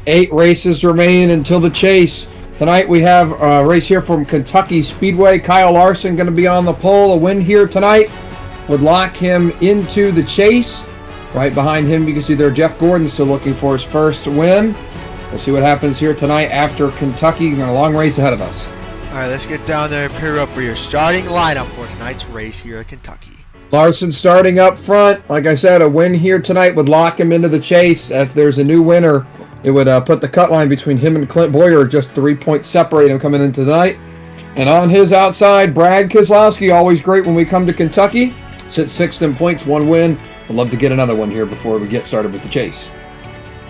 8 races remain until the chase. Tonight we have a race here from Kentucky Speedway. Kyle Larson going to be on the pole. A win here tonight would lock him into the chase. Right behind him, you can see there Jeff Gordon still looking for his first win. We'll see what happens here tonight after Kentucky. Got a long race ahead of us. All right, let's get down there and pair up for your starting lineup for tonight's race here at Kentucky. Larson starting up front. Like I said, a win here tonight would lock him into the chase. If there's a new winner, it would put the cut line between him and Clint Bowyer, just 3 points separate him coming into tonight. And on his outside, Brad Keselowski, always great when we come to Kentucky. Sits 6th in points, 1 win. I'd love to get another one here before we get started with the chase.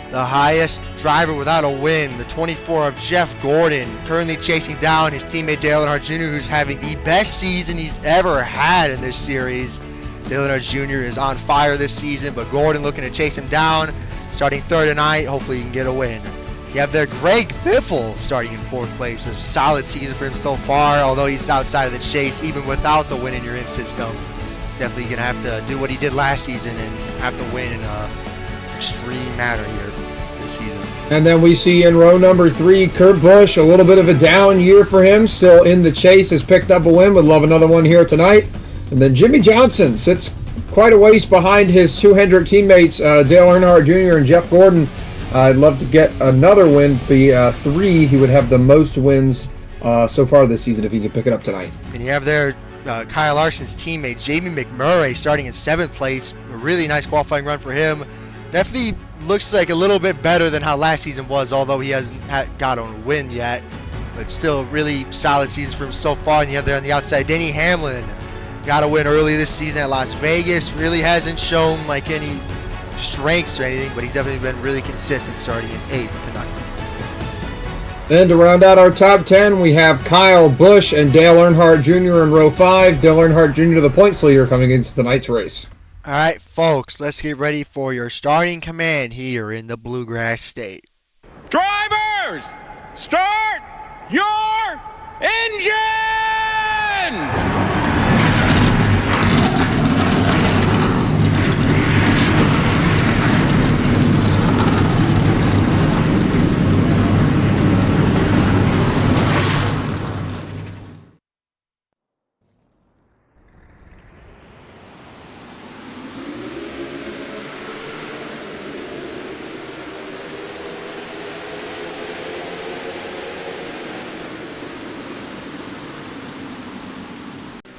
The highest driver without a win, the 24 of Jeff Gordon, currently chasing down his teammate Dale Earnhardt Jr., who's having the best season he's ever had in this series. Dale Earnhardt Jr. is on fire this season, but Gordon looking to chase him down, starting 3rd tonight. Hopefully he can get a win. You have there Greg Biffle starting in 4th place. A solid season for him so far, although he's outside of the chase, even without the win in your in system. Definitely going to have to do what he did last season and have to win in an extreme manner here this season. And then we see in row number 3, Kurt Busch, a little bit of a down year for him. Still in the chase, has picked up a win. Would love another one here tonight. And then Jimmie Johnson sits quite a ways behind his 2 Hendrick teammates, Dale Earnhardt Jr. and Jeff Gordon. I'd love to get another win. Be 3, he would have the most wins so far this season if he can pick it up tonight. And you have there Kyle Larson's teammate, Jamie McMurray, starting in 7th place. A really nice qualifying run for him. Definitely looks like a little bit better than how last season was, although he hasn't got a win yet. But still, really solid season for him so far. And you have there on the outside, Denny Hamlin. Got a win early this season at Las Vegas. Really hasn't shown like any strengths or anything, but he's definitely been really consistent, starting in 8th tonight. Then to round out our top 10, we have Kyle Busch and Dale Earnhardt Jr. in row 5. Dale Earnhardt Jr., the points leader, coming into tonight's race. All right, folks, let's get ready for your starting command here in the Bluegrass State. Drivers, start your engines!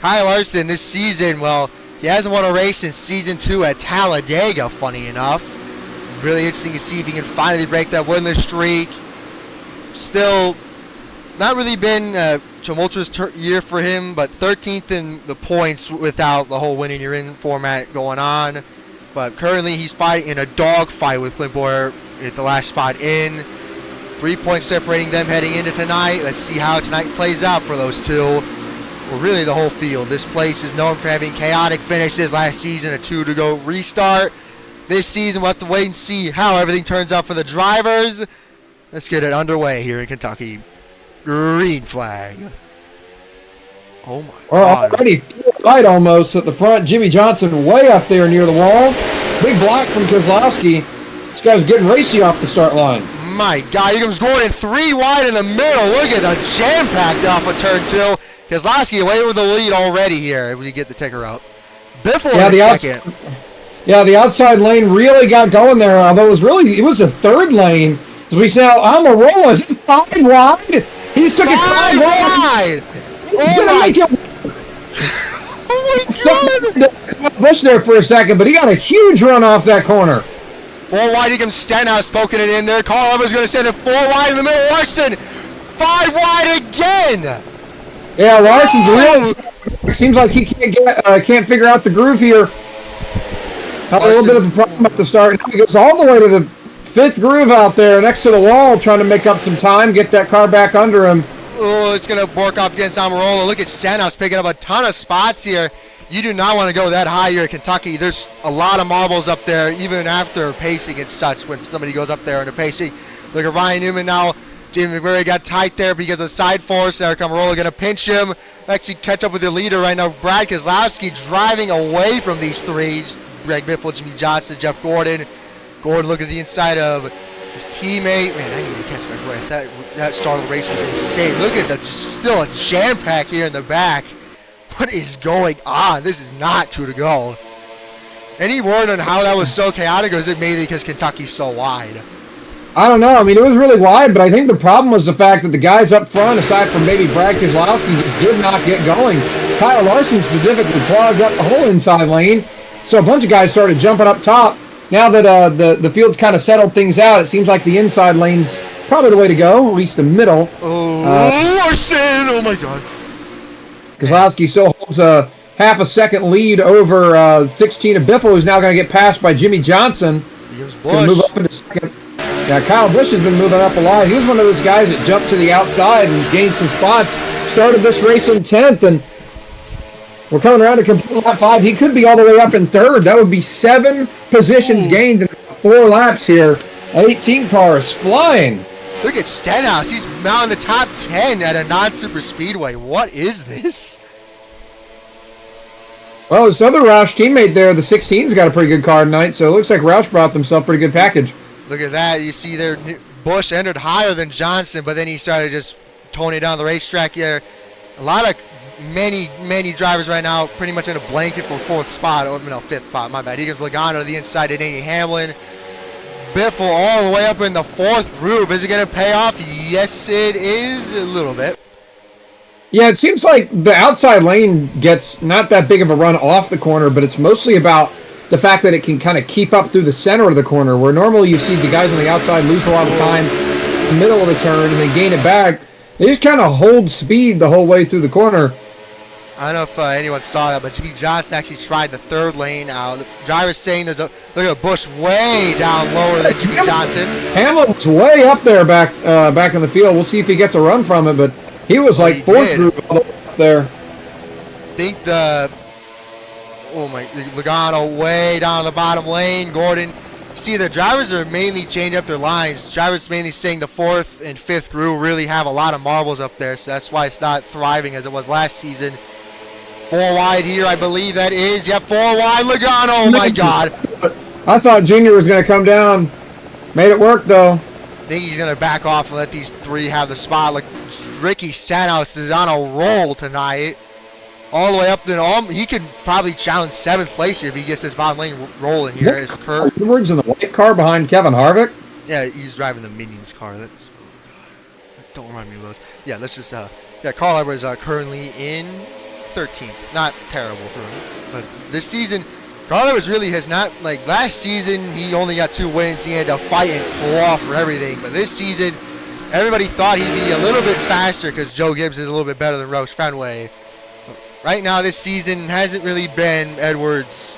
Kyle Larson this season, well, he hasn't won a race since season 2 at Talladega, funny enough. Really interesting to see if he can finally break that winless streak. Still, not really been a tumultuous year for him, but 13th in the points without the whole winning you're in format going on. But currently he's fighting in a dogfight with Clint Bowyer at the last spot in. 3 points separating them heading into tonight. Let's see how tonight plays out for those two. Well, really the whole field. This place is known for having chaotic finishes. Last season, a 2-to-go restart. This season, we'll have to wait and see how everything turns out for the drivers. Let's get it underway here in Kentucky. Green flag. Oh, my God. Already right almost at the front. Jimmie Johnson way up there near the wall. Big block from Keselowski. This guy's getting racy off the start line. My God, here comes Gordon 3 wide in the middle. Look at the jam-packed off of turn 2. Keselowski away with the lead already here. We get the ticker out. Biffle in second. Yeah, the outside lane really got going there. Although it was a 3rd lane. As we say, Almirola is 5 wide. He just took it 5 wide. He's gonna make it. Oh my God! Busch there for a second, but he got a huge run off that corner. 4 wide, here comes Stenhouse poking it in there. Carl Evans going to stand at 4 wide in the middle. Larson 5 wide again. Yeah, Larson's really seems like he can't figure out the groove here. Had a little bit of a problem at the start. He goes all the way to the 5th groove out there next to the wall, trying to make up some time, get that car back under him. Oh, it's going to work off against Almirola. Look at Stenhouse picking up a ton of spots here. You do not want to go that high here at Kentucky. There's a lot of marbles up there, even after pacing and such, when somebody goes up there under pacing. Look at Ryan Newman now. Jamie McMurray got tight there because of side force. Eric Almirola going to pinch him. Actually catch up with the leader right now. Brad Keselowski driving away from these 3. Greg Biffle, Jimmie Johnson, Jeff Gordon. Gordon looking at the inside of His teammate, man, I need to catch my breath. That start of the race was insane. Look at still a jam pack here in the back. What is going on? This is not 2 to go. Any word on how that was so chaotic, or is it mainly because Kentucky's so wide? I don't know. I mean, it was really wide, but I think the problem was the fact that the guys up front, aside from maybe Brad Keselowski, just did not get going. Kyle Larson specifically clogged up the whole inside lane, so a bunch of guys started jumping up top. Now that the field's kind of settled things out, it seems like the inside lane's probably the way to go, at least the middle. Oh, Larson! Oh, my God. Keselowski still holds a half a second lead over 16 of Biffle, who's now going to get passed by Jimmie Johnson. Busch. Move up into second. Yeah, Kyle Busch has been moving up a lot. He was one of those guys that jumped to the outside and gained some spots. Started this race in 10th, and we're coming around to complete lap 5. He could be all the way up in 3rd. That would be 7 positions gained in 4 laps here. 18 cars flying. Look at Stenhouse. He's now in the top 10 at a non-super speedway. What is this? Well, his other Roush teammate there, the 16's got a pretty good car tonight, so it looks like Roush brought themselves a pretty good package. Look at that. You see there, Busch entered higher than Johnson, but then he started just toning down the racetrack here. A lot of many drivers right now pretty much in a blanket for 4th spot. Oh, no, 5th spot. My bad. Here comes Logano to the inside of Denny Hamlin. Biffle all the way up in the 4th groove. Is it going to pay off? Yes, it is a little bit. Yeah, it seems like the outside lane gets not that big of a run off the corner, but it's mostly about the fact that it can kind of keep up through the center of the corner, where normally you see the guys on the outside lose a lot of time in the middle of the turn and then gain it back. They just kind of hold speed the whole way through the corner. I don't know if anyone saw that, but Jimmie Johnson actually tried the 3rd lane out. The driver's saying there's look at Busch way down lower than Jimmie Johnson. Hamlin's way up there back in the field. We'll see if he gets a run from it, but he was like 4th group up there. I think Logano way down the bottom lane. Gordon, see, the drivers are mainly changing up their lines. Drivers mainly saying the 4th and 5th group really have a lot of marbles up there, so that's why it's not thriving as it was last season. 4 wide here, I believe that is. Yep, 4 wide. Logano, oh my God. I thought Junior was going to come down. Made it work, though. I think he's going to back off and let these 3 have the spot. Like Ricky Stenhouse is on a roll tonight. All the way up to he could probably challenge 7th place here if he gets this bottom lane rolling here. Is Kurt Edwards in the white car behind Kevin Harvick? Yeah, he's driving the Minions car. Don't remind me of those. Yeah, let's just Carl Edwards currently in 13th. Not terrible for him, but this season Carl Edwards really has not, like last season he only got 2 wins. He had to fight and claw for everything, but this season everybody thought he'd be a little bit faster because Joe Gibbs is a little bit better than Roush Fenway. Right now, this season hasn't really been Edwards.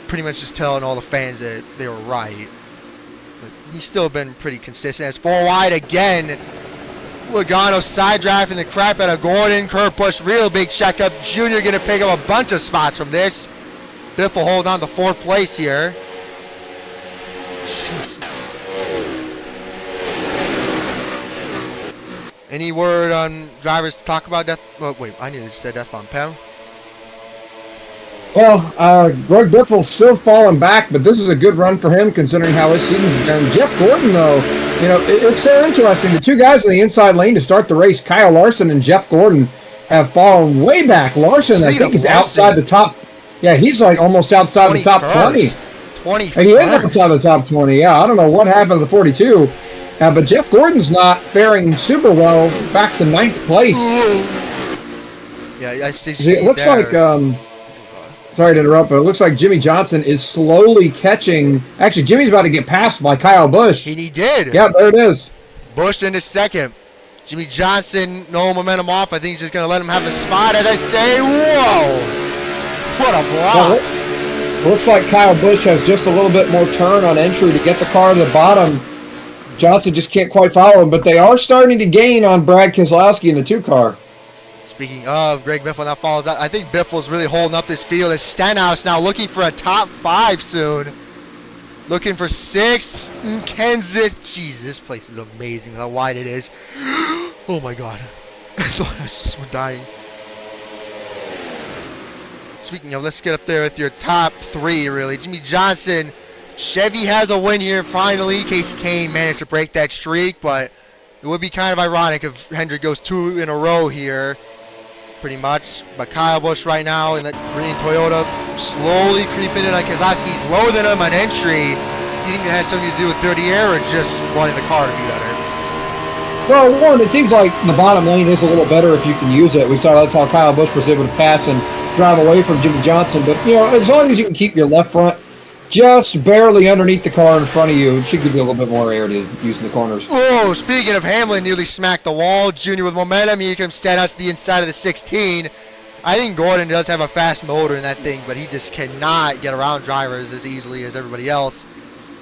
Pretty much just telling all the fans that they were right. But he's still been pretty consistent. It's 4 wide again. Logano side drafting the crap out of Gordon. Kurt Busch, real big checkup. Junior going to pick up a bunch of spots from this. Biffle hold on to 4th place here. Jesus. Any word on drivers to talk about death? Oh, wait, I nearly said death bomb. Pam? Well, Greg Biffle's still falling back, but this is a good run for him considering how his season's been. Jeff Gordon, though, it's so interesting. The 2 guys in the inside lane to start the race, Kyle Larson and Jeff Gordon, have fallen way back. Larson, I think, is outside the top. Yeah, he's like almost outside the top 20. 20. And he is outside the top 20. Yeah, I don't know what happened to the 42. But Jeff Gordon's not faring super well, back to 9th place. Yeah, I see. It looks like, sorry to interrupt, but it looks like Jimmie Johnson is slowly catching. Actually, Jimmy's about to get passed by Kyle Busch. He did. Yeah, there it is. Busch into 2nd. Jimmie Johnson, no momentum off. I think he's just going to let him have the spot. As I say, whoa! What a block. Well, looks like Kyle Busch has just a little bit more turn on entry to get the car to the bottom. Johnson just can't quite follow him, but they are starting to gain on Brad Keselowski in the 2 car. Speaking of, Greg Biffle now follows out. I think Biffle's really holding up this field as Stenhouse now looking for a top 5 soon. Looking for 6. Kenseth. Jeez, this place is amazing how wide it is. Oh my God. I thought I was just dying. Speaking of, let's get up there with your top 3, really. Jimmie Johnson Chevy has a win here finally. Casey Kane managed to break that streak, but it would be kind of ironic if Hendrick goes 2 in a row here, pretty much. But Kyle Busch right now in that green Toyota, slowly creeping in on Keselowski. He's lower than him on entry. Do you think that has something to do with dirty air or just wanting the car to be better? Well, one, it seems like the bottom lane is a little better if you can use it. We saw that's how Kyle Busch was able to pass and drive away from Jimmie Johnson. But, you know, as long as you can keep your left front just barely underneath the car in front of you, it should give you a little bit more air to use in the corners. Oh, speaking of Hamlin, nearly smacked the wall. Junior with momentum. Here comes Stenhouse to the inside of the 16. I think Gordon does have a fast motor in that thing, but he just cannot get around drivers as easily as everybody else.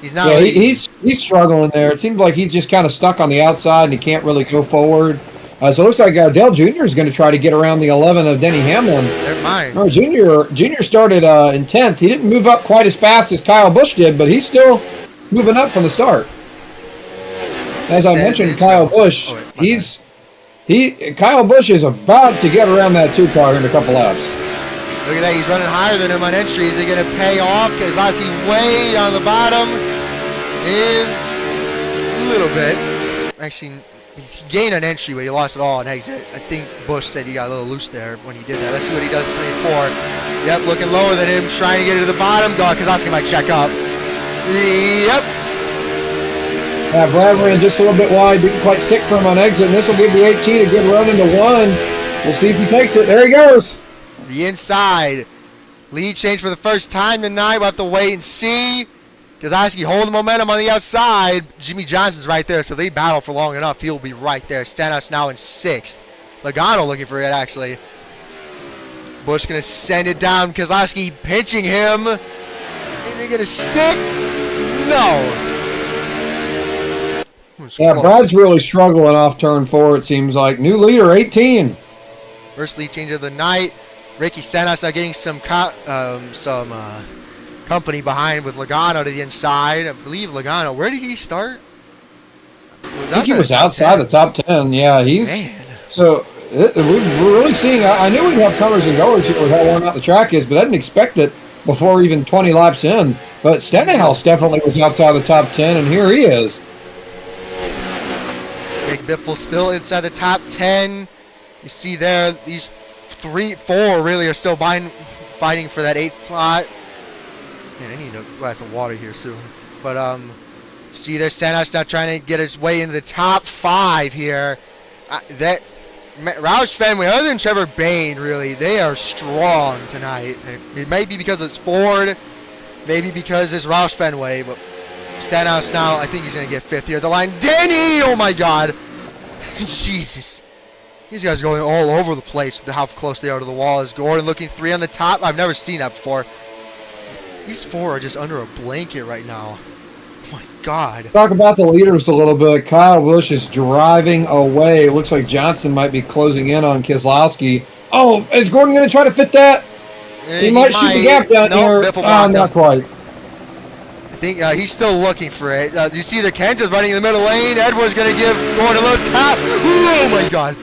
He's not. Yeah, really, he's struggling there. It seems like he's just kind of stuck on the outside and he can't really go forward. So it looks like Dale Jr. is going to try to get around the 11 of Denny Hamlin. Never mind. No, Jr. started in 10th. He didn't move up quite as fast as Kyle Busch did, but he's still moving up from the start. As I mentioned, Kyle Busch, Kyle Busch is about to get around that 2 car in a couple laps. Look at that, he's running higher than him on entry. Is he going to pay off? Because I see way on the bottom. A little bit. Actually, he gained an entry, but he lost it all on exit. I think Busch said he got a little loose there when he did that. Let's see what he does at 3 and 4. Yep, looking lower than him, trying to get it to the bottom. Keselowski might check up. Yep. Yeah, Brad ran just a little bit wide, didn't quite stick for him on exit, and this will give the 18 a good run into 1. We'll see if he takes it. There he goes. The inside. Lead change for the first time tonight. We'll have to wait and see. Keselowski holding momentum on the outside. Jimmie Johnson's right there, so they battle for long enough. He'll be right there. Stenhouse now in 6th. Logano looking for it, actually. Busch going to send it down. Keselowski pinching him. Is he going to stick? No. Yeah, Brad's really struggling off turn 4, it seems like. New leader, 18. First lead change of the night. Ricky Stenhouse now getting some company behind with Logano to the inside. I believe Logano, where did he start? I think he was outside the top 10. Yeah, he's... Man. So, we're really seeing... I knew we'd have comers and goers with how worn out the track is, but I didn't expect it before even 20 laps in. But Stenhouse definitely was outside the top 10, and here he is. Big Biffle still inside the top 10. You see there, these 4 really are still fighting for that 8th slot. Man, I need a glass of water here soon. But see there, Stenhouse now trying to get his way into the top 5 here. Roush Fenway, other than Trevor Bayne, really, they are strong tonight. It may be because it's Ford, maybe because it's Roush Fenway, but Stenhouse now, I think he's going to get 5th here at the line. Denny! Oh my God! Jesus. These guys are going all over the place with how close they are to the wall. Is Gordon looking 3 on the top? I've never seen that before. These 4 are just under a blanket right now. Oh my God. Talk about the leaders a little bit. Kyle Busch is driving away. It looks like Johnson might be closing in on Keselowski. Oh, is Gordon going to try to fit that? He might shoot the gap down here. Not quite. I think he's still looking for it. You see the Kenseth running in the middle lane. Edwards going to give Gordon a little tap. Oh my God.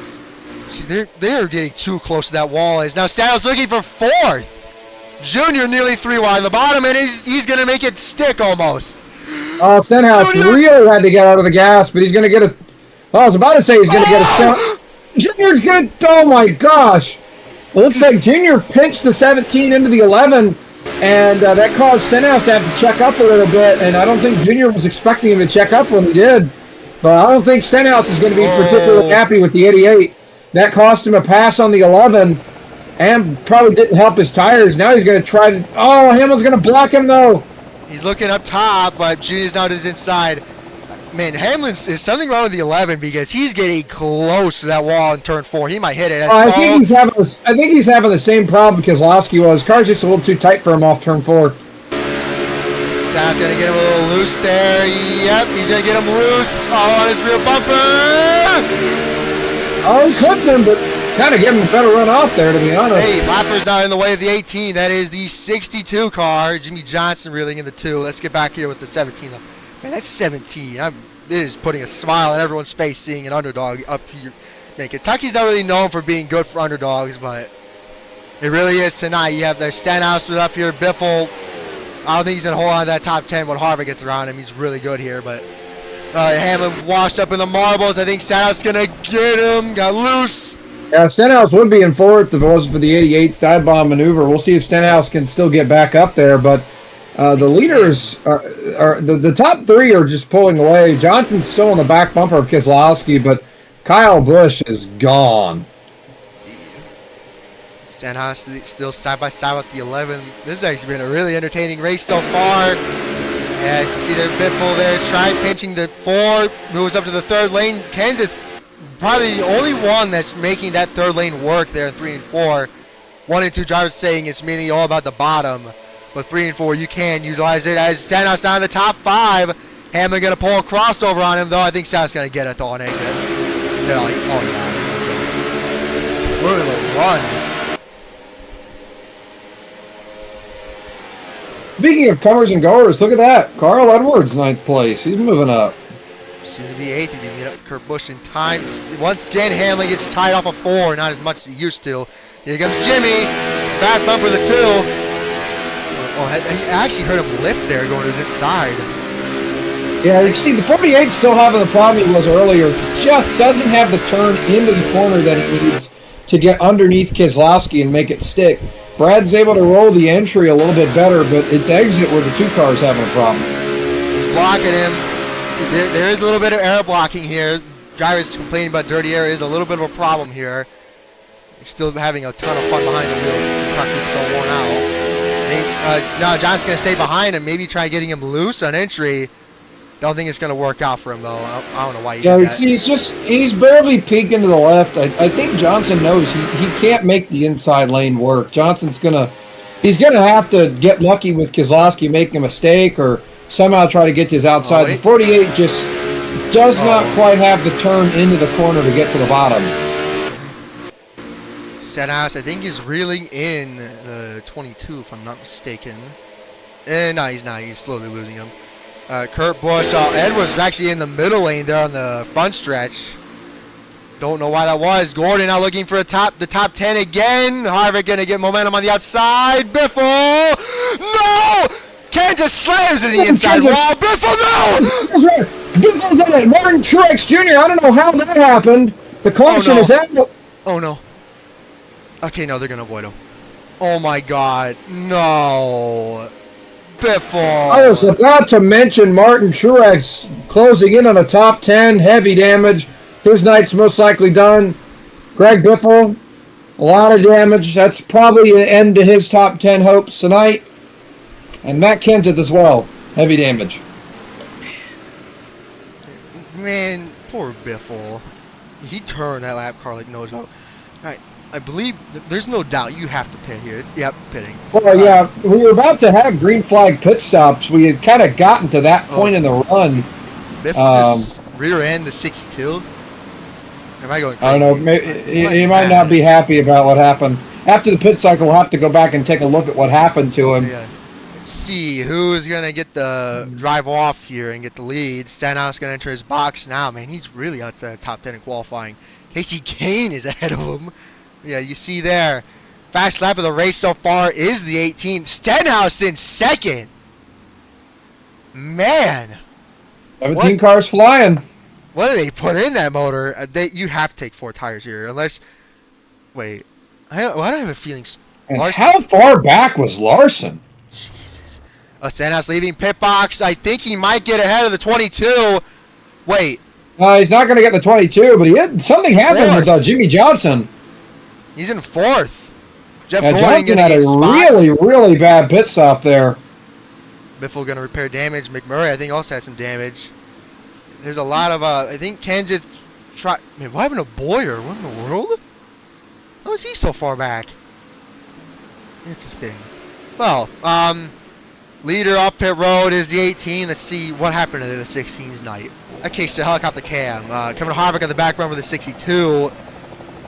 See, they're getting too close to that wall. Now Stenhouse looking for 4th. Junior nearly 3 wide on the bottom, and he's going to make it stick almost. Stenhouse really had to get out of the gas, but he's going to get a... I was about to say he's going to get a stunt. Junior's going to... Oh my gosh. It looks like Junior pinched the 17 into the 11, and that caused Stenhouse to have to check up a little bit, and I don't think Junior was expecting him to check up when he did. But I don't think Stenhouse is going to be particularly happy with the 88. That cost him a pass on the 11 and probably didn't help his tires. Now he's going to try to... Oh, Hamlin's going to block him, though. He's looking up top, but Junior's now to his inside. Man, Hamlin's... Is something wrong with the 11 because he's getting close to that wall in turn 4. He might hit it. I think he's having the same problem Keselowski was. Car's just a little too tight for him off turn 4. Stenhouse going to get him a little loose there. Yep, he's going to get him loose. All on his rear bumper. Oh, he clipped him, but kind of gave him a better run off there, to be honest. Hey, Lapper's not in the way of the 18. That is the 62 car. Jimmie Johnson reeling in the 2. Let's get back here with the 17, though. Man, that's 17. It is putting a smile on everyone's face seeing an underdog up here. Man, Kentucky's not really known for being good for underdogs, but it really is tonight. You have their Stenhouse was up here, Biffle. I don't think he's going to hold on to that top 10 when Harvick gets around him. He's really good here, but Hamlin washed up in the marbles. I think Stenhouse is going to get him. Got loose. Yeah, Stenhouse would be in fourth if it wasn't for the 88 dive bomb maneuver. We'll see if Stenhouse can still get back up there, but the leaders are the top three are just pulling away. Johnson's still in the back bumper of Keselowski, but Kyle Busch is gone. Stenhouse still side by side with the 11. This has actually been a really entertaining race so far. And you see their Biffle there, trying pinching the 4, moves up to the 3rd lane. Kenseth probably the only one that's making that 3rd lane work there in 3 and 4. 1 and 2 drivers saying it's mainly all about the bottom, but 3 and 4 you can utilize it. As Stenhouse down in the top 5, Hamlin gonna pull a crossover on him though. I think Stenhouse gonna get it though on exit. Oh yeah, look at the run. Speaking of comers and goers, look at that. Carl Edwards, 9th place. He's moving up. Soon to be 8th if he can get up Kurt Busch in time. Once again, Hamlin gets tied off a 4, not as much as he used to. Here comes Jimmie. Back bumper the 2. Oh, he actually heard him lift there going to his inside. Yeah, you see, the 48's still having the problem he was earlier. Just doesn't have the turn into the corner that he needs to get underneath Keselowski and make it stick. Brad's able to roll the entry a little bit better, but it's exit where the 2 cars having a problem. He's blocking him. There is a little bit of air blocking here. Drivers complaining about dirty air is a little bit of a problem here. He's still having a ton of fun behind the wheel. The truck is still worn out. Now John's going to stay behind him, maybe try getting him loose on entry. Don't think it's going to work out for him, though. I don't know why he did that. He's barely peeking to the left. I think Johnson knows he can't make the inside lane work. He's going to have to get lucky with Keselowski making a mistake or somehow try to get to his outside. The 48 just does not quite have the turn into the corner to get to the bottom. Stenhouse, I think, is reeling in the 22, if I'm not mistaken. No, he's not. He's slowly losing him. Kurt Busch, Edwards is actually in the middle lane there on the front stretch. Don't know why that was. Gordon now looking for the top 10 again. Harvick going to get momentum on the outside. Biffle! No! Kenseth slams to the inside wall. Biffle, no! Biffle's in it. Martin Truex Jr. I don't know how that happened. The caution is out. Oh, no. Okay, no, they're going to avoid him. Oh, my God. No. Biffle. I was about to mention Martin Truex closing in on a top 10, heavy damage. His night's most likely done. Greg Biffle, a lot of damage. That's probably an end to his top 10 hopes tonight. And Matt Kenseth as well, heavy damage. Man, poor Biffle. He turned that lap car like no joke. I believe there's no doubt you have to pit here. Yep, pitting. Well, yeah, we were about to have green flag pit stops. We had kind of gotten to that point in the run. Biffle just rear end the 62. Am I going crazy? I don't know. He might not be happy about what happened. After the pit cycle, we'll have to go back and take a look at what happened to him. Yeah. Let's see who's going to get the drive off here and get the lead. Stenhouse going to enter his box now. Man, he's really out to the top 10 in qualifying. Casey Kane is ahead of him. Yeah, you see there. Fast lap of the race so far is the 18th. Stenhouse in second. Man. 17 cars flying. What did they put in that motor? You have to take 4 tires here. Unless... Wait. I don't have a feeling... How far back was Larson? Jesus. Stenhouse leaving pit box. I think he might get ahead of the 22. Wait. He's not going to get the 22, but something happened with Jimmie Johnson. He's in 4th. Jeff Johnson had a really, really bad pit stop there. Biffle going to repair damage. McMurray, I think, also had some damage. There's a lot of, I think Kenseth Man, what happened to Bowyer? What in the world? How is he so far back? Interesting. Well, leader off pit road is the 18. Let's see what happened to the 16's night. Okay, so helicopter cam. Coming Harvick on the back run with the 62.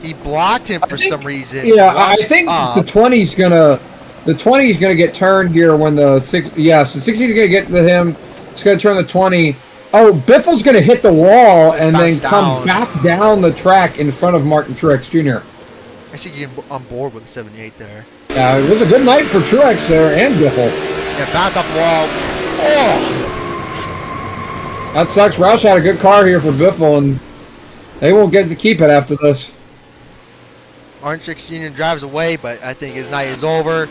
He blocked him for some reason. Yeah, I think the 20's gonna get turned here when the 60's gonna get to him. It's gonna turn the 20. Oh, Biffle's gonna hit the wall and then come back down the track in front of Martin Truex Jr. I should get on board with the 78 there. It was a good night for Truex there and Biffle. Yeah, bounce off the wall. Oh! That sucks. Roush had a good car here for Biffle, and they won't get to keep it after this. Truex Jr. drives away, but I think his night is over.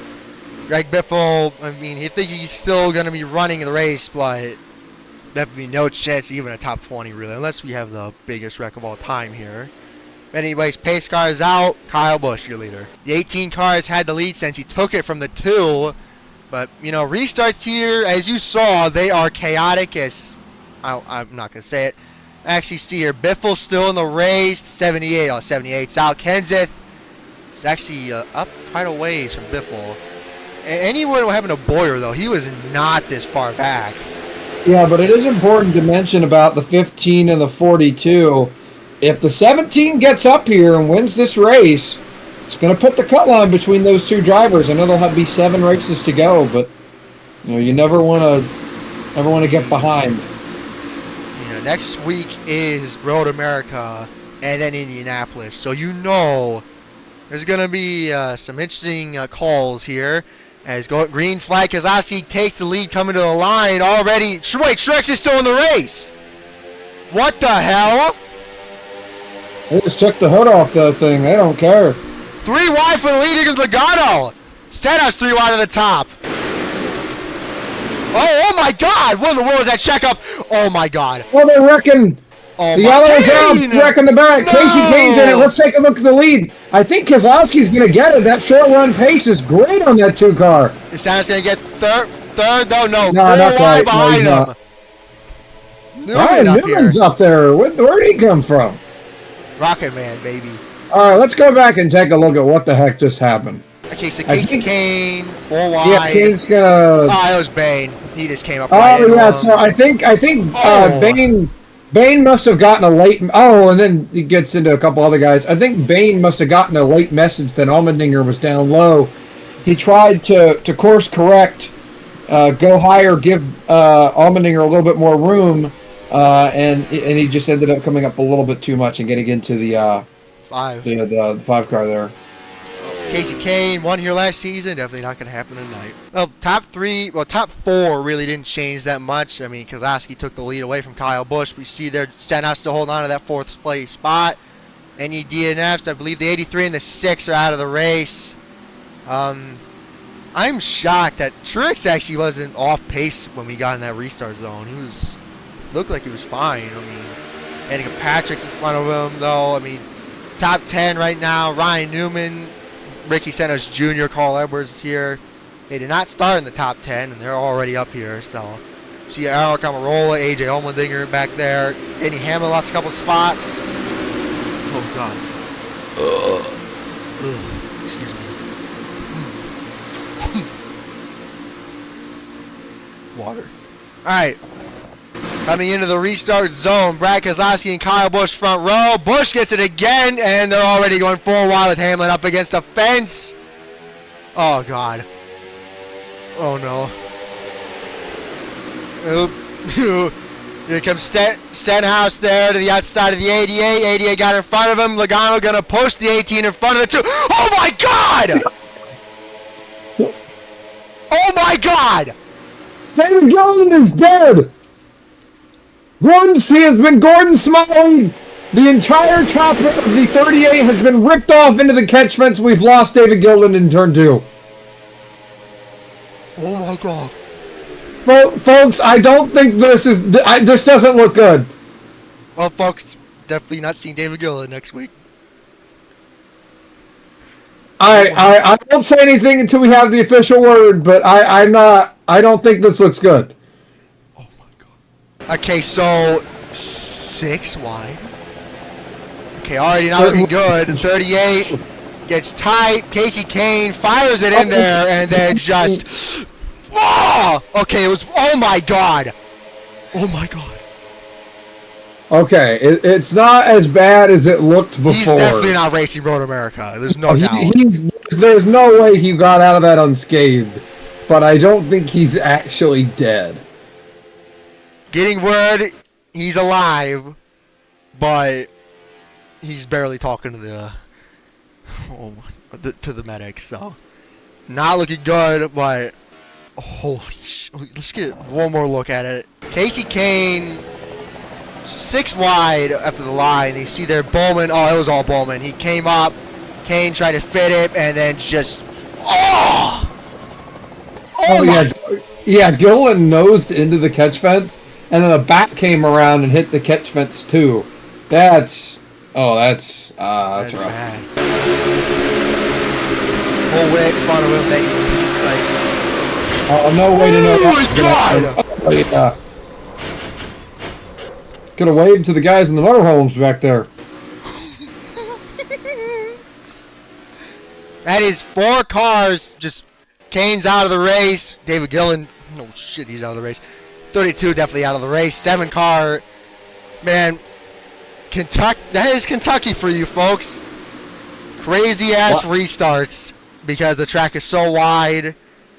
Greg Biffle, I mean, you think he's still going to be running the race, but there would be no chance even a top 20, really, unless we have the biggest wreck of all time here. Anyways, pace car is out. Kyle Busch, your leader. The 18 cars had the lead since he took it from the 2. But, you know, restarts here, as you saw, they are chaotic as... I'm not going to say it. Actually, see here, Biffle still in the race. 78. Oh, 78's out. Kenseth is actually up quite a ways from Biffle. Anywhere what happened to Bowyer, though, he was not this far back. Yeah, but it is important to mention about the 15 and the 42. If the 17 gets up here and wins this race, it's going to put the cut line between those two drivers. I know there'll be 7 races to go, but you know, you never want to get behind. You know, next week is Road America and then Indianapolis, so you know there's going to be some interesting calls here. As green flag, Keselowski takes the lead coming to the line already. Wait, Truex is still in the race. What the hell? They just took the hood off the thing. They don't care. 3 wide for the lead against Logano. Stenhouse 3 wide at the top. Oh my God! What in the world is that checkup? Oh my God! Well, they're wrecking. Oh the my yellow's out, Kane! wrecking the back. No! Casey Kane's in it. Let's take a look at the lead. I think Keselowski's going to get it. That short run pace is great on that 2 car. Is Stenhouse going to get third? No, 4 not wide quite. behind No, him. Newman up Newman's here. up there. Where'd he come from? Rocket Man, baby. All right, let's go back and take a look at what the heck just happened. Okay, so Casey Kane, 4 wide. Yeah, Kane's gonna. Oh, it was Bane. He just came up. Oh right into yeah, him. so I think Oh. Bane must have gotten a late. Oh, and then he gets into a couple other guys. I think Bane must have gotten a late message that Allmendinger was down low. He tried to course correct, go higher, give Allmendinger a little bit more room, and he just ended up coming up a little bit too much and getting into the 5. the 5 car there. Casey Kane won here last season. Definitely not going to happen tonight. Well, top 4 really didn't change that much. I mean, Keselowski took the lead away from Kyle Busch. We see there Stenhouse still holding on to that 4th place spot. Any DNFs, I believe the 83 and the 6 are out of the race. I'm shocked that Truex actually wasn't off pace when we got in that restart zone. Looked like he was fine. I mean, Annika Patrick's in front of him, though. I mean, top 10 right now, Ryan Newman, Ricky Stenhouse Jr., Carl Edwards is here. They did not start in the top 10, and they're already up here. So, see Eric Almirola, AJ Allmendinger back there. Denny Hamlin lost a couple spots. Oh, God. Excuse me. Water. All right. Coming into the restart zone, Brad Keselowski and Kyle Busch front row. Busch gets it again, and they're already going 4 wide with Hamlin up against the fence. Oh, God. Oh, no. Oop. Here comes Stenhouse there to the outside of the 88. 88 got in front of him. Logano going to push the 18 in front of the 2. Oh, my God! Oh, my God! David Gilliland is dead. He has been Gordon smiling. The entire top of the 38 has been ripped off into the catch fence. We've lost David Gilliland in turn 2. Oh, my God. Well, folks, I don't think this doesn't look good. Well, folks, definitely not seeing David Gilliland next week. I won't say anything until we have the official word, but I don't think this looks good. Oh my God. Okay, so 6 wide. Okay, already not looking good. 38 gets tight. Casey Kane fires it in there and then just. Oh! Okay, it was. Oh my God. Oh my God. Okay, it's not as bad as it looked before. He's definitely not racing Road America. There's no doubt. There's no way he got out of that unscathed, but I don't think he's actually dead. Getting word he's alive, but he's barely talking to the medics. So not looking good, but Holy sh! Let's get one more look at it. Casey Kane, 6 wide after the line. You see there Bowman. Oh, it was all Bowman. He came up. Kane tried to fit it, and then just yeah. Gillen nosed into the catch fence, and then the back came around and hit the catch fence too. That's rough. Bad. Whole way in front of him, he's like. Oh, no way to know. Oh my God! Oh, yeah. Could have waved to the guys in the motorhomes back there. That is 4 cars. Just Kane's out of the race. David Gillen, no shit, he's out of the race. 32 definitely out of the race. 7 car, man. Kentucky. That is Kentucky for you folks. Crazy ass restarts because the track is so wide.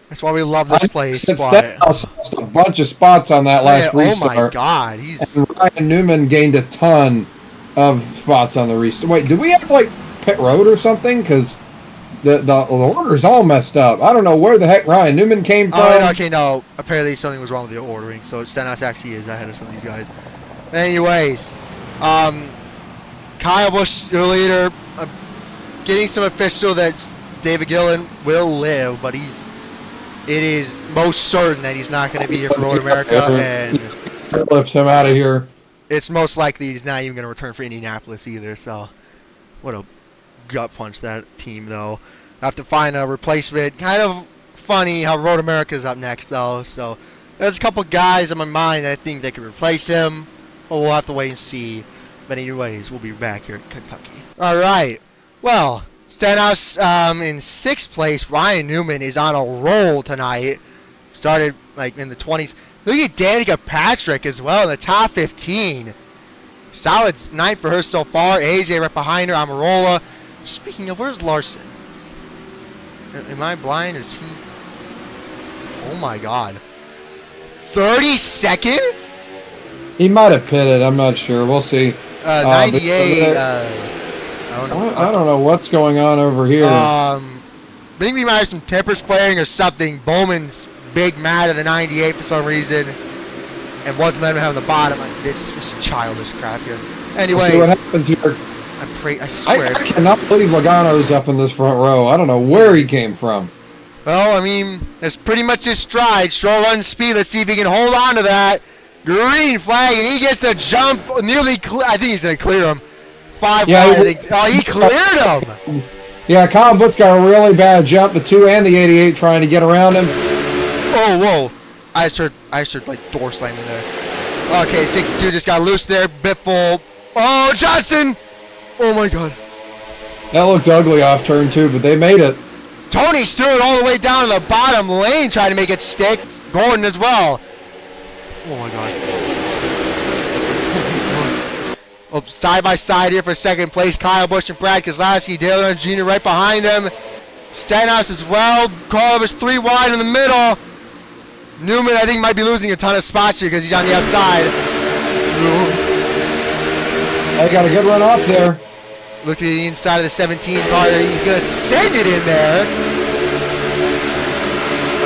That's why we love this place. Lost a bunch of spots on that last restart. Oh my God, and Ryan Newman gained a ton of spots on the restart. Wait, did we have like pit road or something? Because the order's all messed up. I don't know where the heck Ryan Newman came from. Oh, okay, no. Apparently something was wrong with the ordering, so Stenhouse actually is ahead of some of these guys. Anyways, Kyle Busch, your leader, getting some official that David Gillen will live, but it is most certain that he's not going to be here for Road America, and lifts him out of here. It's most likely he's not even going to return for Indianapolis either. So, what a gut punch that team, though. I have to find a replacement. Kind of funny how Road America's up next, though. So, there's a couple guys on my mind that I think they could replace him, but we'll have to wait and see. But anyways, we'll be back here at Kentucky. All right. Well. Stenhouse in 6th place. Ryan Newman is on a roll tonight. Started like in the 20s. Look at Danica Patrick as well in the top 15. Solid night for her so far. AJ right behind her. Amarola. Speaking of, where's Larson? Am I blind or is he? Oh my God. 32nd? He might have pitted. I'm not sure. We'll see. 98. I don't know what's going on over here. I think we might have some tempers flaring or something. Bowman's big mad at the 98 for some reason, and wasn't letting him have the bottom. It's childish crap here. Anyway, see what happens here. I swear. I cannot believe Logano's up in this front row. I don't know where he came from. Well, I mean, that's pretty much his stride. Stroll runs speed. Let's see if he can hold on to that. Green flag, and he gets the jump. Nearly, I think he's going to clear him. 5 wide, I think. Oh, he cleared him. Yeah, Kyle Busch got a really bad jump. The 2 and the 88 trying to get around him. Oh, whoa. I just heard like door slamming there. Okay, 62 just got loose there. Biffle. Oh, Johnson. Oh, my God. That looked ugly off turn 2, but they made it. Tony Stewart all the way down to the bottom lane trying to make it stick. Gordon as well. Oh, my God. Oh, side by side here for 2nd place. Kyle Busch and Brad Keselowski. Dale Earnhardt Jr. right behind them. Stenhouse as well. Carl is 3 wide in the middle. Newman, I think, might be losing a ton of spots here because he's on the outside. I got a good run off there. Look at the inside of the 17 car. He's going to send it in there.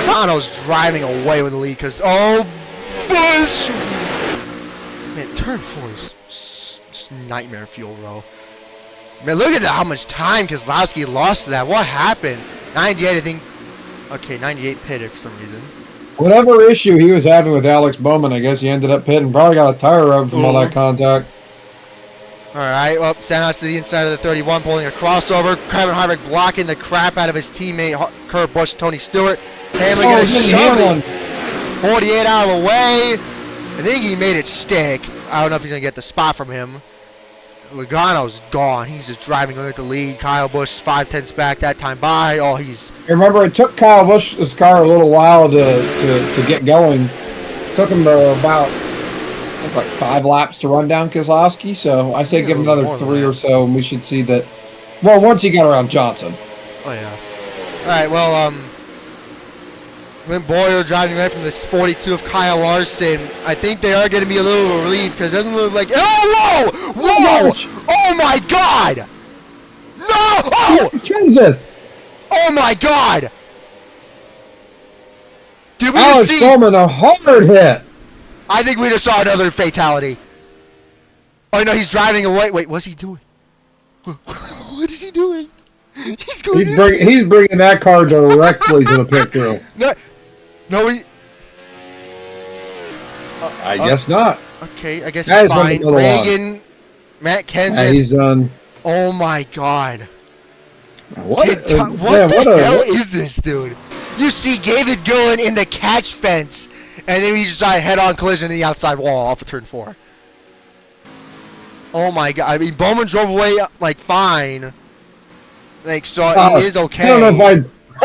Logano's driving away with the lead because, oh, Busch! Man, turn 4 is nightmare fuel row. Man, look at that, how much time Keselowski lost to that. What happened? 98, I think. Okay, 98 pitted for some reason. Whatever issue he was having with Alex Bowman, I guess he ended up pitting. Probably got a tire rub from all that contact. All right, well, Stenhouse to the inside of the 31, pulling a crossover. Kevin Harvick blocking the crap out of his teammate, Kurt Busch, Tony Stewart. Hamlin going to shove it. 48 out of the way. I think he made it stick. I don't know if he's going to get the spot from him. Logano's gone. He's just driving with the lead. Kyle Busch 5/10ths back that time by. Oh, he's... Remember, it took Kyle Busch's car a little while to get going. It took him about like 5 laps to run down Keselowski, so I say give him another 3 or so, and we should see that. Well, once he got around Johnson. Oh, yeah. All right, well, Clint Bowyer driving right from the 42 of Kyle Larson. I think they are going to be a little relieved because it doesn't look like... Oh, whoa! Whoa! Oh, my God! No! Oh! Kenseth! Oh, my God! Did we Alex just see? Bowman, a hard hit. I think we just saw another fatality. Oh no, he's driving away. Wait, what's he doing? What is he doing? He's going. He's bringing that car directly to the pit crew. No, he. I guess not. Okay, I guess he's fine. Reagan, Matt Kenseth. Yeah, he's done. Oh my God. What the hell is this, dude? You see David Gillen in the catch fence, and then he just had a head-on collision in the outside wall off of turn 4. Oh my God! I mean, Bowman drove away like fine. Like, so he is okay. I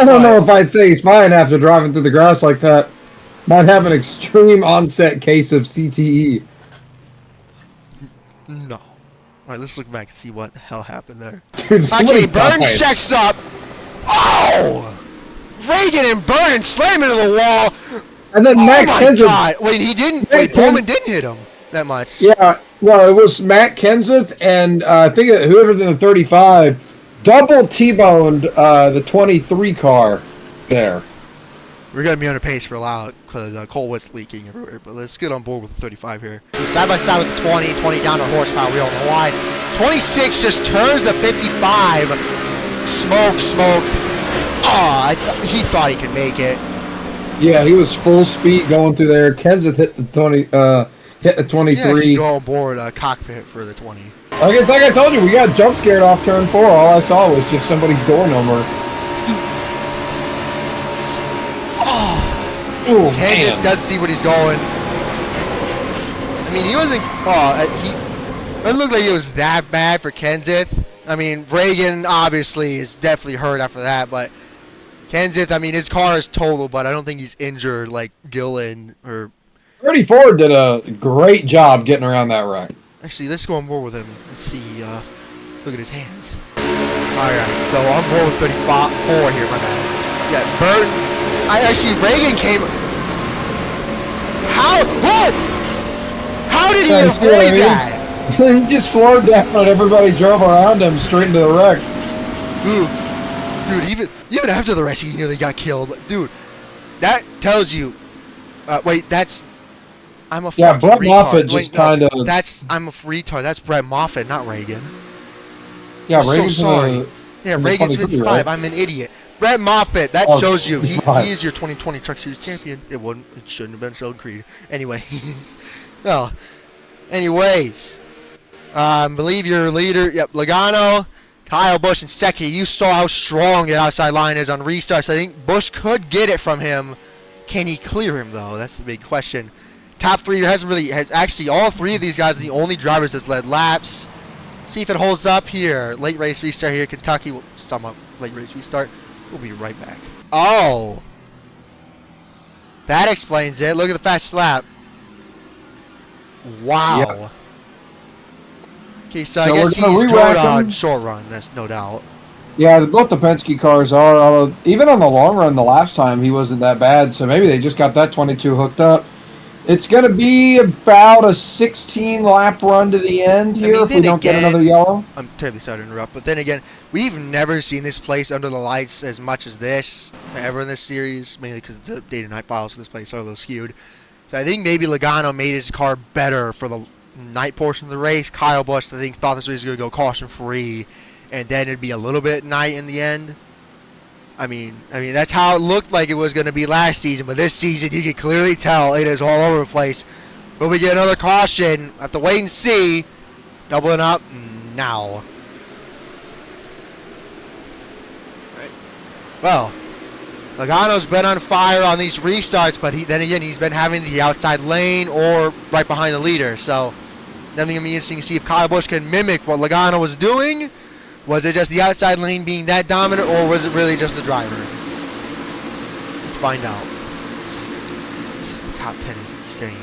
don't know if I'd say he's fine after driving through the grass like that. Might have an extreme onset case of CTE. No. All right, let's look back and see what the hell happened there. Dude, okay, Burton checks up. Oh! Reagan and Burton slam into the wall. And then Matt Kenseth. God. Wait, he didn't. Wait, Bowman didn't hit him that much. Yeah, well, it was Matt Kenseth and I think whoever's in the 35 double T-boned the 23 car there. We're going to be on a pace for a while because coal was leaking everywhere, but let's get on board with the 35 here. So side by side with the 20 down to horsepower, we don't know why. 26 just turns the 55. Smoke. Oh, he thought he could make it. Yeah, he was full speed going through there. Kenseth hit the 23. Yeah, go on board cockpit for the 20. Like I told you, we got jump scared off turn 4. All I saw was just somebody's door number. Oh, Kenseth doesn't see what he's going. I mean, he wasn't. It looked like it was that bad for Kenseth. I mean, Reagan obviously is definitely hurt after that, but Kenseth, I mean, his car is total, but I don't think he's injured like Gillen or. 34 did a great job getting around that wreck. Actually, let's go on board with him and see. Look at his hands. Alright, so I'm board with 34 here, my man. Yeah, Burton. Reagan came. How did he avoid that? He just slowed down and everybody drove around him straight into the wreck. Dude, even after the wreck, he nearly got killed. Dude, that tells you. Wait, that's. I'm a fucking Brett retard. Moffitt just kind of. I'm a retard. That's Brett Moffitt, not Reagan. Yeah, I'm Reagan's so sorry. Reagan's 55. Right? I'm an idiot. Brett Moffitt. That shows you he is your 2020 Truck Series champion. It shouldn't have been Sheldon Creed. Anyways, I believe your leader. Yep, Logano, Kyle Busch, and Secchi. You saw how strong the outside line is on restarts. I think Busch could get it from him. Can he clear him though? That's the big question. Top 3 has actually all 3 of these guys are the only drivers that's led laps. See if it holds up here. Late race restart here. Kentucky will sum up late race restart. We'll be right back. Oh, that explains it. Look at the fast lap. Wow. Yeah. Okay, so I guess he's good on short run. That's no doubt. Yeah, both the Penske cars are. Even on the long run, the last time he wasn't that bad. So maybe they just got that 22 hooked up. It's going to be about a 16-lap run to the end here if we don't get another yellow. I'm terribly sorry to interrupt, but then again, we've never seen this place under the lights as much as this ever in this series, mainly because the day to night files for this place are a little skewed. So I think maybe Logano made his car better for the night portion of the race. Kyle Busch, I think, thought this race was going to go caution-free, and then it'd be a little bit night in the end. I mean, that's how it looked like it was going to be last season, but this season you can clearly tell it is all over the place. But we get another caution. Have to wait and see. Doubling up now. Right. Well, Logano's been on fire on these restarts, but then again, he's been having the outside lane or right behind the leader. So, then it's going to be interesting to see if Kyle Busch can mimic what Logano was doing. Was it just the outside lane being that dominant, or was it really just the driver? Let's find out. This top 10 is insane.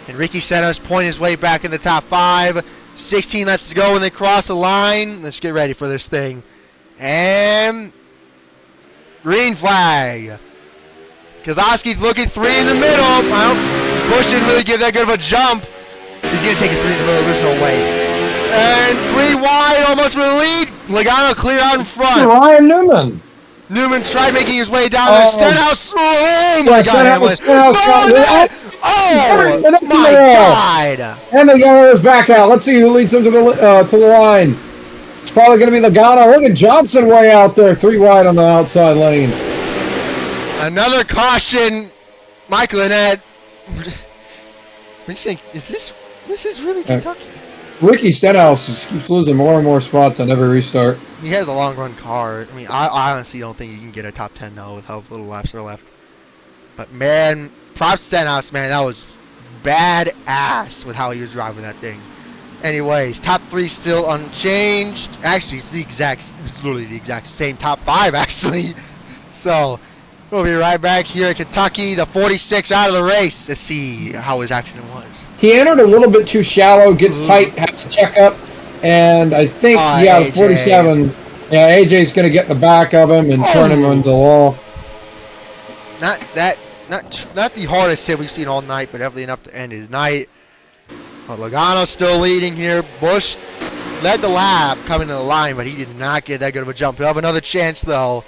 And Ricky Senna's point his way back in the top 5. 16 laps to go when they cross the line. Let's get ready for this thing. And green flag. Keselowski's looking 3 in the middle. Well, Busch didn't really give that good of a jump. He's going to take a 3 in the middle. There's no way. And 3 wide, almost for the lead. Logano clear out in front. Ryan Newman. Newman tried making his way down there. Stenhouse. Oh my God, Hamlin. Oh my God. And the Yellow's back out. Let's see who leads him to the line. It's probably going to be Logano. Look at Johnson way out there. 3 wide on the outside lane. Another caution. Michael Annette. Is this really Kentucky? Ricky Stenhouse keeps losing more and more spots on every restart. He has a long run car. I mean, I honestly don't think he can get a top 10 now with how little laps are left. But man, props Stenhouse, man. That was badass with how he was driving that thing. Anyways, top 3 still unchanged. Actually, it's literally the exact same top 5 actually. So we'll be right back here at Kentucky. The 46 out of the race to see how his action was. He entered a little bit too shallow, gets tight, has to check up, and I think, the 47. Yeah, AJ's going to get in the back of him and turn him into the wall. Not the hardest hit we've seen all night, but definitely enough to end his night. Logano still leading here. Busch led the lap coming to the line, but he did not get that good of a jump. He'll have another chance, though.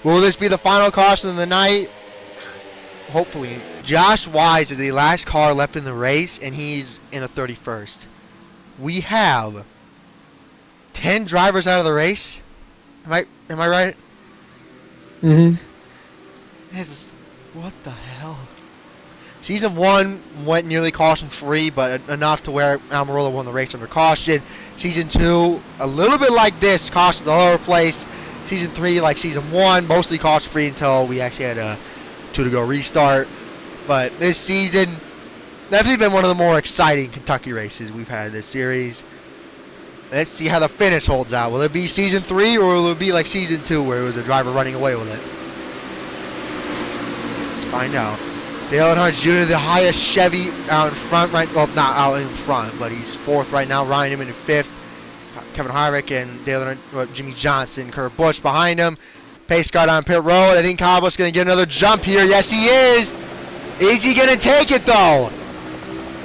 Will this be the final caution of the night? Hopefully. Josh Wise is the last car left in the race, and he's in a 31st. We have 10 drivers out of the race. Am I right? Mm-hmm. What the hell? Season 1 went nearly caution-free, but enough to where Almirola won the race under caution. Season 2, a little bit like this, cautions all over the place. Season 3, like Season 1, mostly caution-free until we actually had a 2-to-go restart. But this season, definitely been one of the more exciting Kentucky races we've had this series. Let's see how the finish holds out. Will it be Season 3 or will it be like Season 2 where it was a driver running away with it? Let's find out. Dale Earnhardt Jr., the highest Chevy out in front, right? Well, not out in front, but he's 4th right now. Ryan Newman in 5th. Kevin Harvick and Dale Earnhardt, Jimmie Johnson, Kurt Busch behind him. Pace car on pit road. I think Kyle Busch going to get another jump here. Yes, he is. Is he going to take it, though?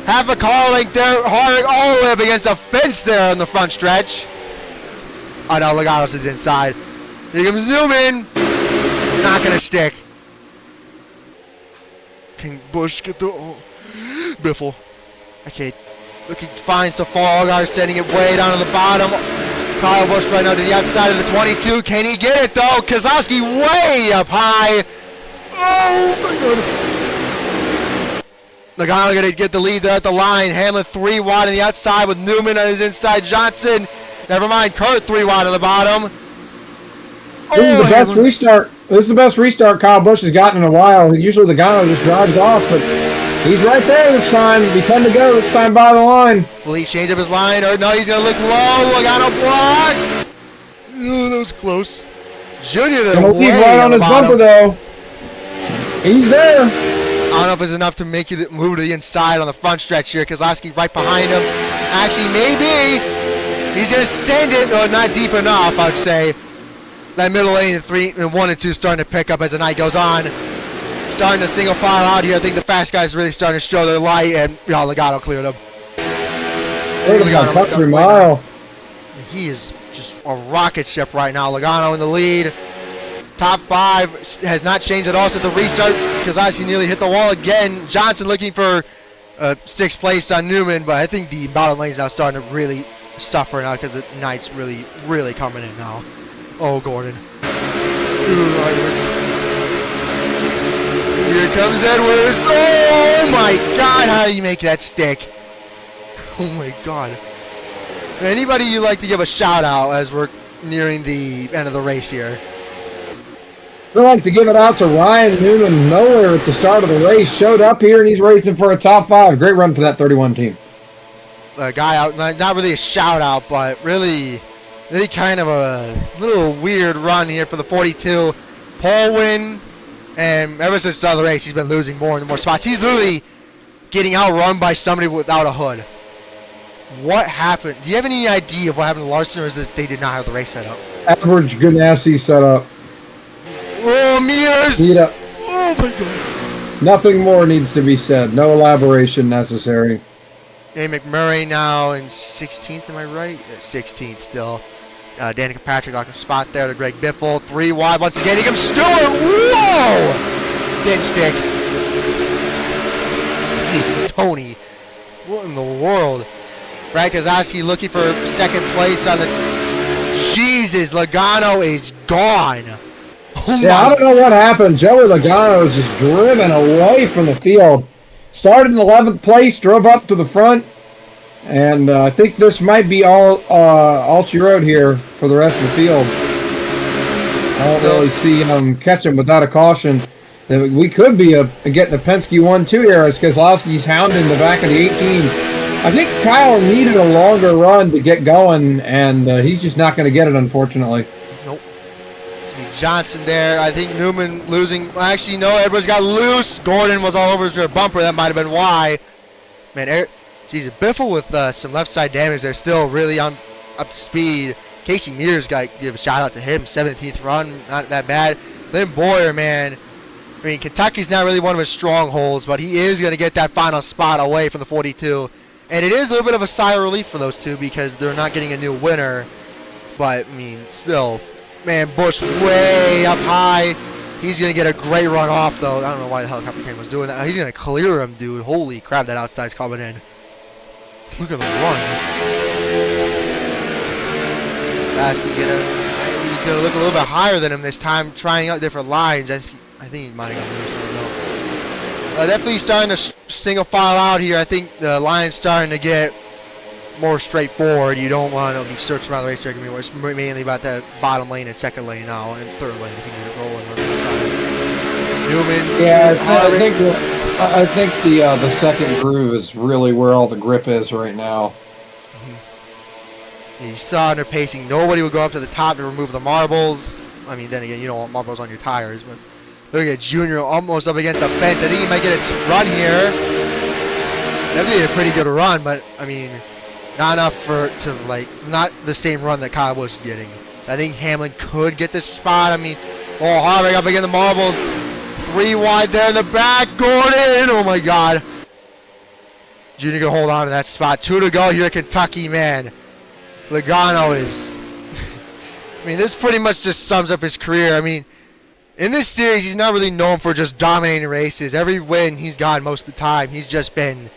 Half a car length there. Harvick all the way up against a fence there on the front stretch. Oh, no, Logano's is inside. Here comes Newman. Not going to stick. Can Busch get the... Oh. Biffle. Okay. Looking fine so far. Allgaier sending it way down to the bottom. Kyle Busch right now to the outside of the 22. Can he get it, though? Keselowski way up high. Oh, my God. Logano going to get the lead there at the line. Hamlin 3 wide on the outside with Newman on his inside. Johnson, never mind. Kurt 3 wide on the bottom. This is the best restart. This is the best restart Kyle Busch has gotten in a while. Usually Logano just drives off, but he's right there this time. Be 10 to go. This time by the line. Will he change up his line? Or no, he's going to look low. Logano blocks. Oh, that was close. Junior there. He'll keep right on his bumper, though. He's there. I don't know if it's enough to make it move to the inside on the front stretch here. Keselowski right behind him. Actually, maybe. He's going to send it. Or not deep enough, I'd say. That middle lane in 3 and 1 and 2 starting to pick up as the night goes on. Starting to single file out here. I think the fast guys really starting to show their light, and Logano cleared him. Country mile. He is just a rocket ship right now. Logano in the lead. Top 5 has not changed at all since the restart. Keselowski nearly hit the wall again. Johnson looking for 6th place on Newman, but I think the bottom lane is now starting to really suffer now because the night's really, really coming in now. Oh, Gordon. Here comes Edwards. Oh, my God. How do you make that stick? Oh, my God. Anybody you'd like to give a shout-out as we're nearing the end of the race here? I'd like to give it out to Ryan Newman. Nowhere at the start of the race. Showed up here, and he's racing for a top 5. Great run for that 31 team. A guy out, not really a shout-out, but really kind of a little weird run here for the 42. Pole win, and ever since the start of the race, he's been losing more and more spots. He's literally getting outrun by somebody without a hood. What happened? Do you have any idea of what happened to Larson, or is it they did not have the race set up? Average Ganassi setup. Oh, meters! Speed up. Oh, my God. Nothing more needs to be said. No elaboration necessary. Hey, McMurray now in 16th, am I right? 16th still. Danica Patrick locked a spot there to Greg Biffle. 3 wide once again. Here comes Stewart. Whoa! Didn't stick. Tony. What in the world? Brad Keselowski looking for second place on the... Jesus, Logano is gone. Oh yeah, I don't know what happened. Joey Logano was just driven away from the field. Started in 11th place, drove up to the front, and I think this might be all she wrote here for the rest of the field. I don't really see him catching without a caution. We could be getting a Penske 1-2 here as Keselowski's hounding the back of the 18. I think Kyle needed a longer run to get going, and he's just not going to get it, unfortunately. Nope. Johnson there. I think Newman losing. Well, actually, no, everybody's got loose. Gordon was all over his rear bumper. That might have been why. Man, Jesus, Biffle with some left side damage. They're still really up to speed. Casey Mears got to give a shout out to him. 17th run, not that bad. Clint Bowyer, man. I mean, Kentucky's not really one of his strongholds, but he is going to get that final spot away from the 42. And it is a little bit of a sigh of relief for those two because they're not getting a new winner. But, I mean, still, man, Busch way up high. He's going to get a great run off, though. I don't know why the helicopter camera was doing that. He's going to clear him, dude. Holy crap, that outside's coming in. Look at the run. He's going to look a little bit higher than him this time, trying out different lines. I think he might have got loose. I don't know. Definitely starting to single file out here. I think the line's starting to get more straightforward. You don't want to be searching around the racetrack. I mean, it's mainly about that bottom lane and second lane now, and third lane if you get it rolling on the side. Newman. Yeah, I think the second groove is really where all the grip is right now. You saw under pacing, nobody would go up to the top to remove the marbles. I mean, then again, you don't want marbles on your tires, but look at Junior almost up against the fence. I think he might get a run here. Definitely a pretty good run, but I mean, not enough not the same run that Kyle was getting. So I think Hamlin could get this spot. I mean, Harvick up against the marbles. 3 wide there in the back. Gordon, oh my God. Junior can hold on to that spot. 2 to go here at Kentucky, man. Logano is, I mean, this pretty much just sums up his career. I mean, in this series, he's not really known for just dominating races. Every win he's gotten most of the time, he's just been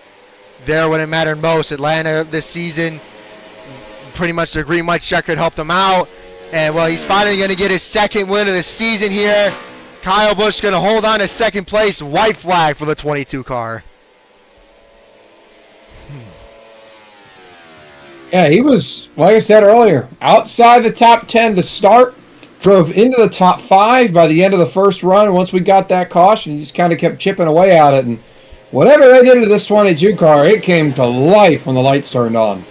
there when it mattered most. Atlanta this season, pretty much the green white checker helped him out. And, well, he's finally going to get his second win of the season here. Kyle Busch going to hold on to second place. White flag for the 22 car. Yeah, he was, like I said earlier, outside the top 10 to start. Drove into the top 5 by the end of the first run. Once we got that caution, he just kind of kept chipping away at it. And whatever they did to this 22 car, it came to life when the lights turned on.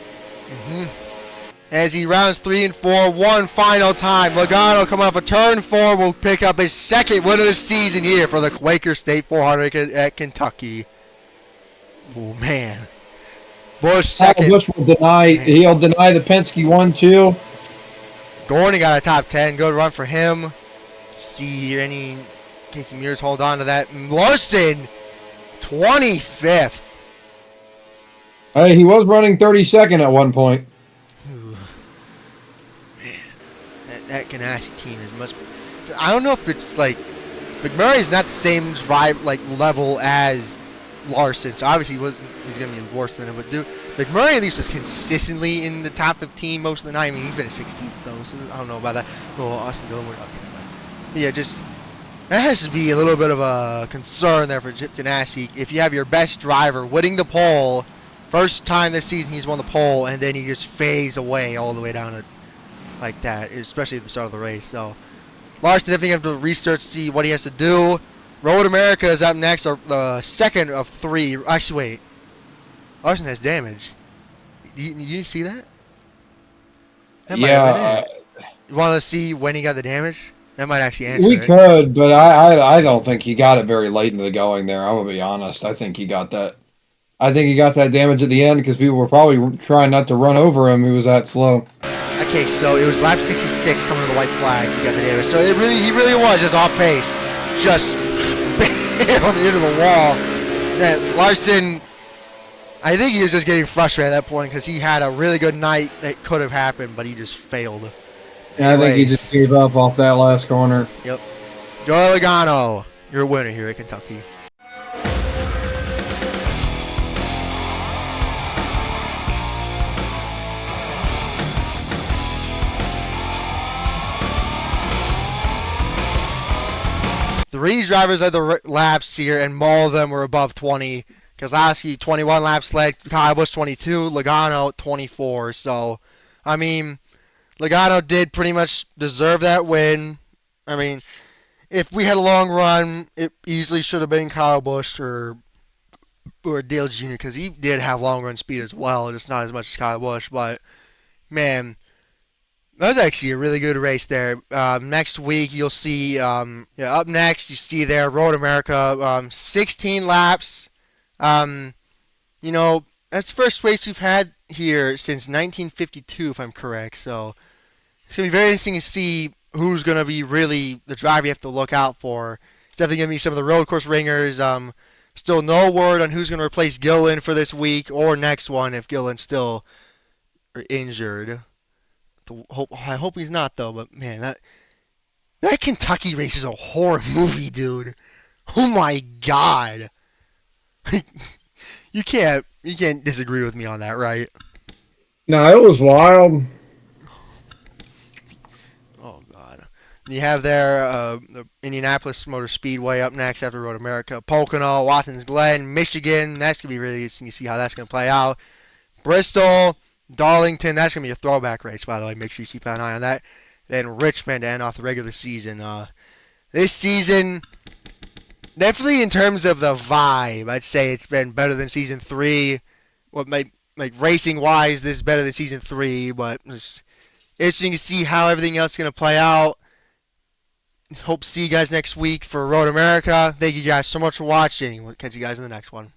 As he rounds 3 and 4, one final time. Logano coming off a turn 4 will pick up his second win of the season here for the Quaker State 400 at Kentucky. Oh, man. Busch second. Busch will he'll deny the Penske 1-2. Gordon got a top 10. Good run for him. See here, Casey Mears hold on to that. Larson, 25th. Hey, he was running 32nd at one point. Ooh. Man, that Ganassi team is much. I don't know if it's like McMurray's not the same drive level as Larson, so obviously he's going to be worse than him. But dude, McMurray at least was consistently in the top 15 most of the night. I mean, he finished 16th though, so I don't know about that. Oh, Austin Dillon, we're not getting that. But yeah, just that has to be a little bit of a concern there for Chip Ganassi. If you have your best driver winning the pole, first time this season he's won the pole, and then he just fades away all the way down to like that, especially at the start of the race. So Larson definitely have to research, see what he has to do. Road America is up next, or the second of 3. Actually, wait. Larson has damage. You see that? Yeah. You want to see when he got the damage? That might actually answer We it. could, but I don't think he got it very late into the going there. I'm going to be honest. I think he got that. I think he got that damage at the end because people were probably trying not to run over him. He was that slow. Okay, so it was lap 66 coming to the white flag. He got the damage. So he really was just off pace. Just on the end of the wall. Yeah, Larson, I think he was just getting frustrated at that point because he had a really good night that could have happened, but he just failed. I think he just gave up off that last corner. Yep. Joey Logano, you're a winner here at Kentucky. Three drivers led the laps here, and all of them were above 20. Keselowski, 21 laps led. Kyle Busch, 22. Logano, 24. So, I mean, Logano did pretty much deserve that win. I mean, if we had a long run, it easily should have been Kyle Busch or Dale Jr. because he did have long run speed as well, just not as much as Kyle Busch. But, man, that was actually a really good race there. Next week, you'll see, up next, you see there, Road America, 16 laps. That's the first race we've had here since 1952, if I'm correct. So it's going to be very interesting to see who's going to be really the driver you have to look out for. It's definitely going to be some of the road course ringers. Still no word on who's going to replace Gillen for this week or next one if Gillen's still injured. I hope he's not, though. But, man, that Kentucky race is a horror movie, dude. Oh, my God. You can't disagree with me on that, right? No, it was wild. Oh, God. You have there the Indianapolis Motor Speedway up next after Road America. Pocono, Watkins Glen, Michigan. That's going to be really interesting to see how that's going to play out. Bristol, Darlington. That's going to be a throwback race, by the way. Make sure you keep an eye on that. Then Richmond to end off the regular season. This season, definitely in terms of the vibe, I'd say it's been better than Season 3. Like racing-wise, this is better than Season 3, but it's interesting to see how everything else is going to play out. Hope to see you guys next week for Road America. Thank you guys so much for watching. We'll catch you guys in the next one.